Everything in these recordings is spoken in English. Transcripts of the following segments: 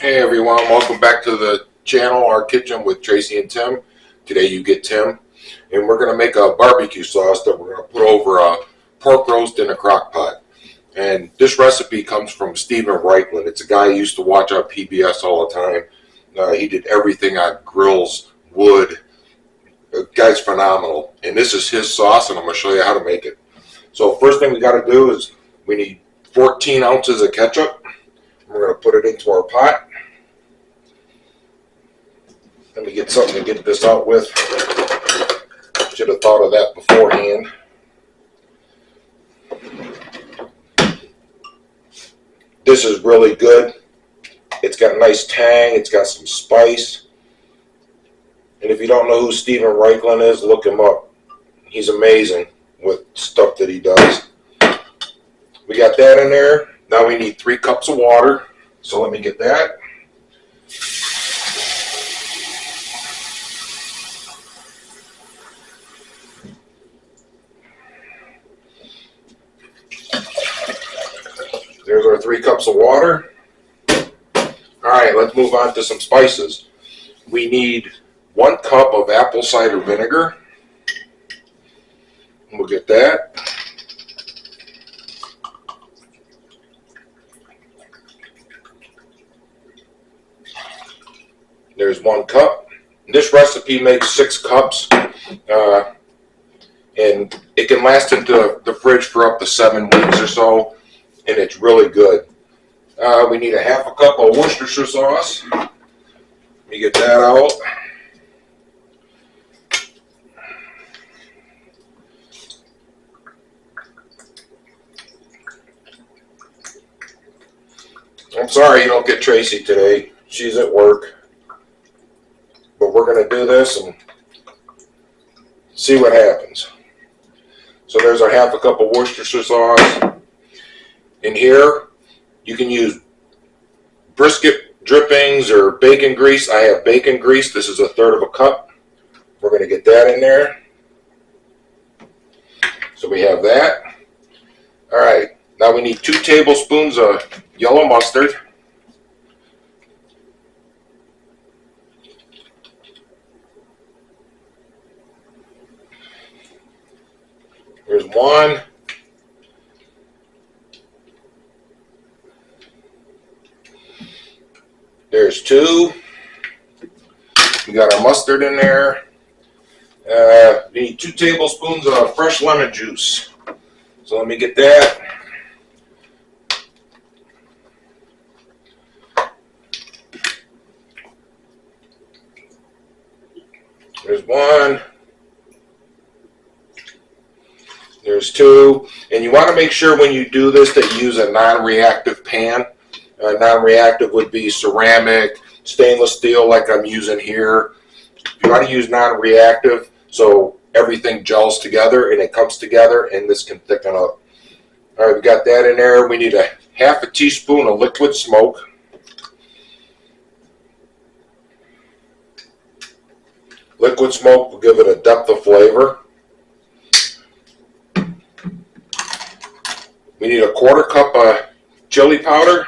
Hey everyone, welcome back to the channel, Our Kitchen with Tracy and Tim. Today you get Tim, and we're going to make a barbecue sauce that we're going to put over a pork roast in a crock pot. And this recipe comes from Stephen Reichland. It's a guy I used to watch on PBS all the time. He did everything on grills, wood. The guy's phenomenal. And this is his sauce, and I'm going to show you how to make it. So first thing we got to do is we need 14 ounces of ketchup. We're going to put it into our pot. Let me get something to get this out with. Should have thought of that beforehand. This is really good. It's got a nice tang. It's got some spice. And if you don't know who Stephen Reichland is, look him up. He's amazing with stuff that he does. We got that in there. Now we need 3 cups of water. So let me get that. There's our 3 cups of water. Alright, let's move on to some spices. We need 1 cup of apple cider vinegar. We'll get that. There's 1 cup. This recipe makes 6 cups. And it can last into the fridge for up to 7 weeks or so. And it's really good. We need a half a cup of Worcestershire sauce. Let me get that out. I'm sorry you don't get Tracy today. She's at work. But we're going to do this and see what happens. So there's our half a cup of Worcestershire sauce. In here, you can use brisket drippings or bacon grease. I have bacon grease. This is 1/3 cup. We're going to get that in there. So we have that. All right. Now we need 2 tablespoons of yellow mustard. There's 1. There's 2. We got our mustard in there. We need 2 tablespoons of fresh lemon juice. So let me get that. There's 1. There's 2. And you want to make sure when you do this that you use a non-reactive pan. Non-reactive would be ceramic, stainless steel like I'm using here. You want to use non-reactive so everything gels together and it comes together and this can thicken up. All right, we got that in there. We need a half a teaspoon of liquid smoke. Liquid smoke will give it a depth of flavor. We need a 1/4 cup of chili powder.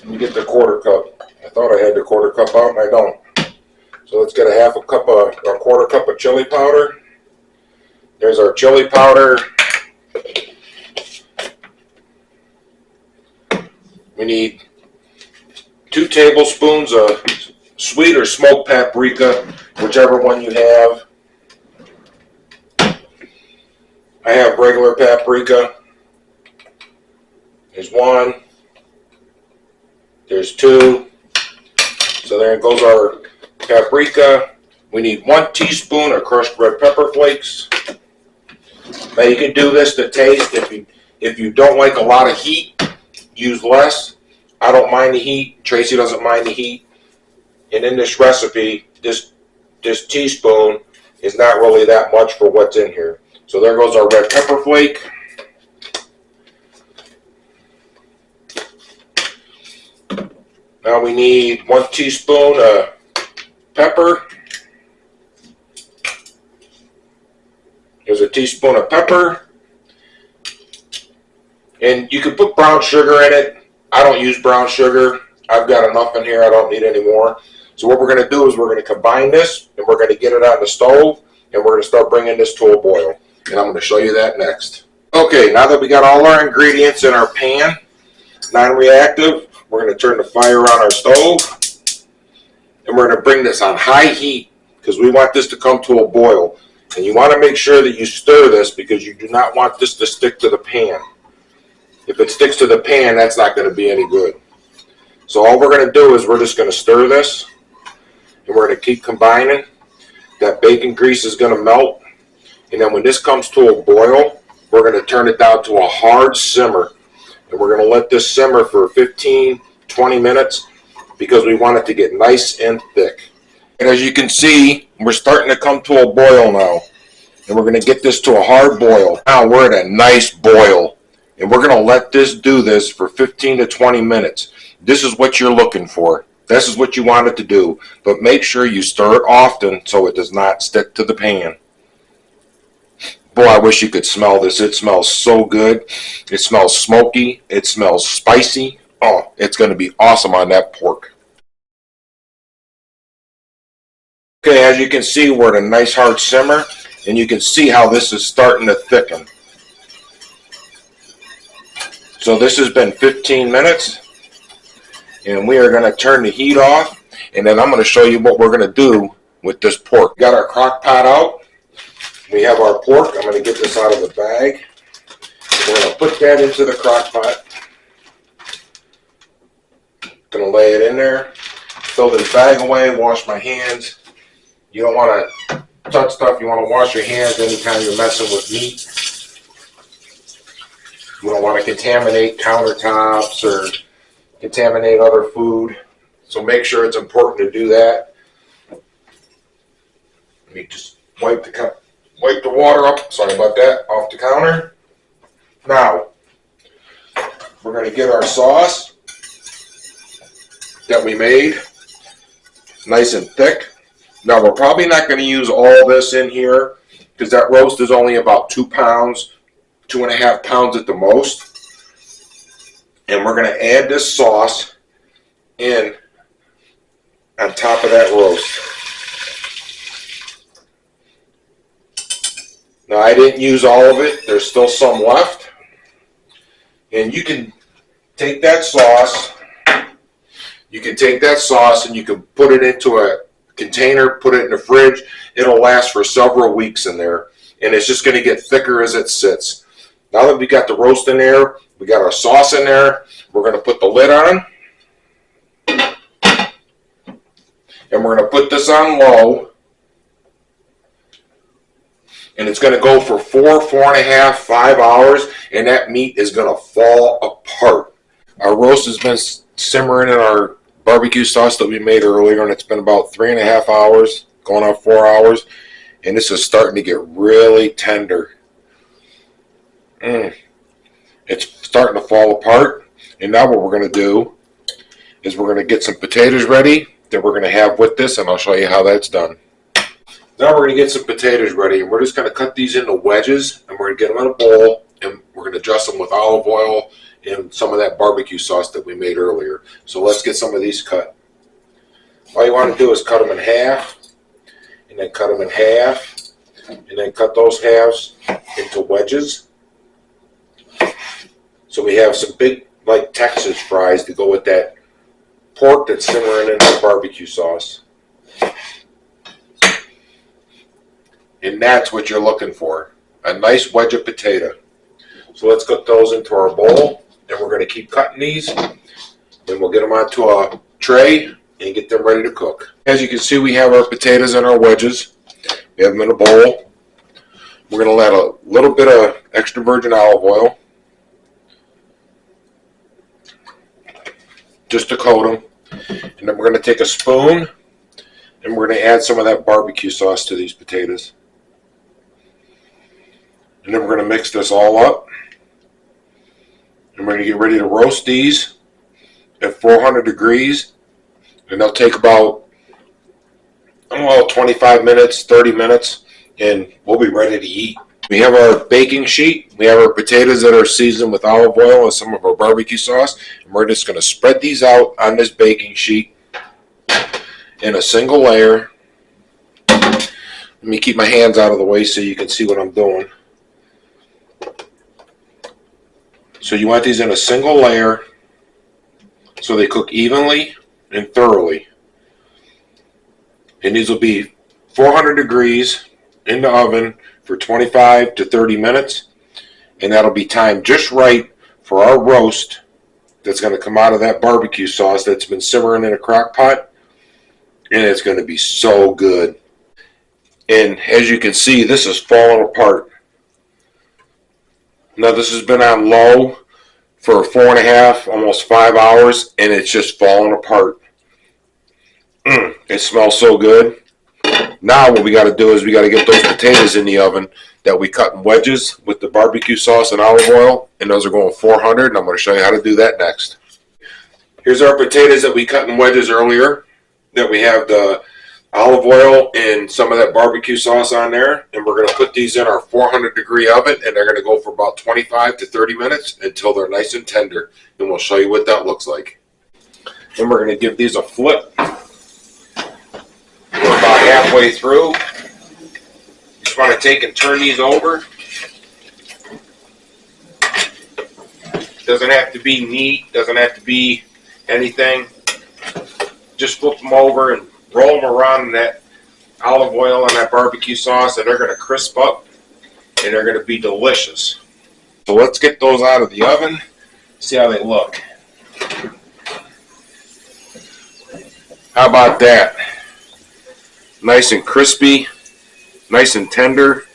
Let me get the 1/4 cup. I thought I had the 1/4 cup out and I don't. So let's get a 1/4 cup of chili powder. There's our chili powder. We need 2 tablespoons of sweet or smoked paprika, whichever one you have. I have regular paprika. There's 1. There's 2. So there goes our paprika. We need 1 teaspoon of crushed red pepper flakes. Now you can do this to taste. If you don't like a lot of heat, use less. I don't mind the heat. Tracy doesn't mind the heat. And in this recipe, this teaspoon is not really that much for what's in here. So there goes our red pepper flake. Now we need 1 teaspoon of pepper. There's a teaspoon of pepper. And you can put brown sugar in it. I don't use brown sugar. I've got enough in here. I don't need any more. So what we're going to do is we're going to combine this, and we're going to get it on the stove, and we're going to start bringing this to a boil. And I'm going to show you that next. Okay, now that we got all our ingredients in our pan, non-reactive, we're going to turn the fire on our stove, and we're going to bring this on high heat because we want this to come to a boil. And you want to make sure that you stir this because you do not want this to stick to the pan. If it sticks to the pan, that's not going to be any good. So all we're going to do is we're just going to stir this, and we're going to keep combining. That bacon grease is going to melt, and then when this comes to a boil, we're going to turn it down to a hard simmer, and we're going to let this simmer for 15-20 minutes because we want it to get nice and thick. And as you can see, we're starting to come to a boil now, and we're going to get this to a hard boil. Now we're at a nice boil, and we're going to let this do this for 15 to 20 minutes. This is what you're looking for. This is what you want it to do. But make sure you stir it often so it does not stick to the pan. Boy, I wish you could smell this. It smells so good. It smells smoky. It smells spicy. Oh, it's going to be awesome on that pork. Okay, as you can see, we're at a nice hard simmer, and you can see how this is starting to thicken. So this has been 15 minutes, and we are going to turn the heat off, and then I'm going to show you what we're going to do with this pork. We got our crock pot out. We have our pork. I'm going to get this out of the bag. We're going to put that into the crock pot. Going to lay it in there. Throw this bag away. Wash my hands. You don't want to touch stuff. You want to wash your hands anytime you're messing with meat. You don't want to contaminate countertops or contaminate other food. So make sure it's important to do that. Let me just wipe the water up, sorry about that, off the counter. Now, we're going to get our sauce that we made nice and thick. Now, we're probably not going to use all this in here because that roast is only about 2 pounds, 2.5 pounds at the most. And we're going to add this sauce in on top of that roast. Now, I didn't use all of it. There's still some left. And you can take that sauce. You can take that sauce and you can put it into a container, put it in the fridge. It'll last for several weeks in there. And it's just going to get thicker as it sits. Now that we got the roast in there, we got our sauce in there, we're going to put the lid on. And we're going to put this on low. And it's going to go for 4.5, 5 hours, and that meat is going to fall apart. Our roast has been simmering in our barbecue sauce that we made earlier, and it's been about 3.5 hours, going on 4 hours, and this is starting to get really tender. It's starting to fall apart, and now what we're going to do is we're going to get some potatoes ready that we're going to have with this, and I'll show you how that's done. Now we're going to get some potatoes ready, and we're just going to cut these into wedges, and we're going to get them in a bowl, and we're going to dress them with olive oil and some of that barbecue sauce that we made earlier. So let's get some of these cut. All you want to do is cut them in half, and then cut them in half, and then cut those halves into wedges. So we have some big, like Texas fries to go with that pork that's simmering in the barbecue sauce. And that's what you're looking for, a nice wedge of potato. So let's put those into our bowl, and we're going to keep cutting these, and we'll get them onto a tray and get them ready to cook. As you can see, we have our potatoes and our wedges. We have them in a bowl. We're going to add a little bit of extra virgin olive oil just to coat them. And then we're going to take a spoon, and we're going to add some of that barbecue sauce to these potatoes. And then we're going to mix this all up. And we're going to get ready to roast these at 400 degrees. And they'll take about, 25 minutes, 30 minutes, and we'll be ready to eat. We have our baking sheet. We have our potatoes that are seasoned with olive oil and some of our barbecue sauce. And we're just going to spread these out on this baking sheet in a single layer. Let me keep my hands out of the way so you can see what I'm doing. So you want these in a single layer so they cook evenly and thoroughly. And these will be 400 degrees in the oven for 25 to 30 minutes. And that'll be timed just right for our roast that's going to come out of that barbecue sauce that's been simmering in a crock pot. And it's going to be so good. And as you can see, this is falling apart. Now this has been on low for 4.5, almost 5 hours, and it's just falling apart. It smells so good. Now what we got to do is we got to get those potatoes in the oven that we cut in wedges with the barbecue sauce and olive oil, and those are going 400, and I'm going to show you how to do that next. Here's our potatoes that we cut in wedges earlier, that we have the olive oil and some of that barbecue sauce on there, and we're going to put these in our 400 degree oven, and they're going to go for about 25 to 30 minutes until they're nice and tender, and we'll show you what that looks like. And we're going to give these a flip. We're about halfway through. Just want to take and turn these over. Doesn't have to be neat, doesn't have to be anything. Just flip them over and roll them around in that olive oil and that barbecue sauce, and they're going to crisp up and they're going to be delicious. So let's get those out of the oven, see how they look. How about that? Nice and crispy, nice and tender.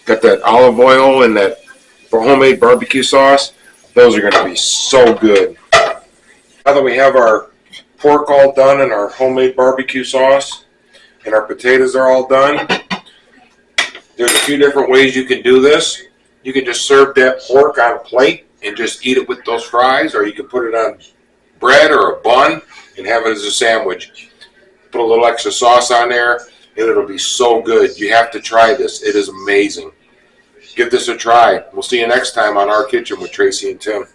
Got that olive oil and that homemade barbecue sauce. Those are going to be so good. Now that we have our pork all done and our homemade barbecue sauce and our potatoes are all done, there's a few different ways you can do this. You can just serve that pork on a plate and just eat it with those fries, or you can put it on bread or a bun and have it as a sandwich. Put a little extra sauce on there and it'll be so good. You have to try this. It is amazing. Give this a try. We'll see you next time on Our Kitchen with Tracy and Tim.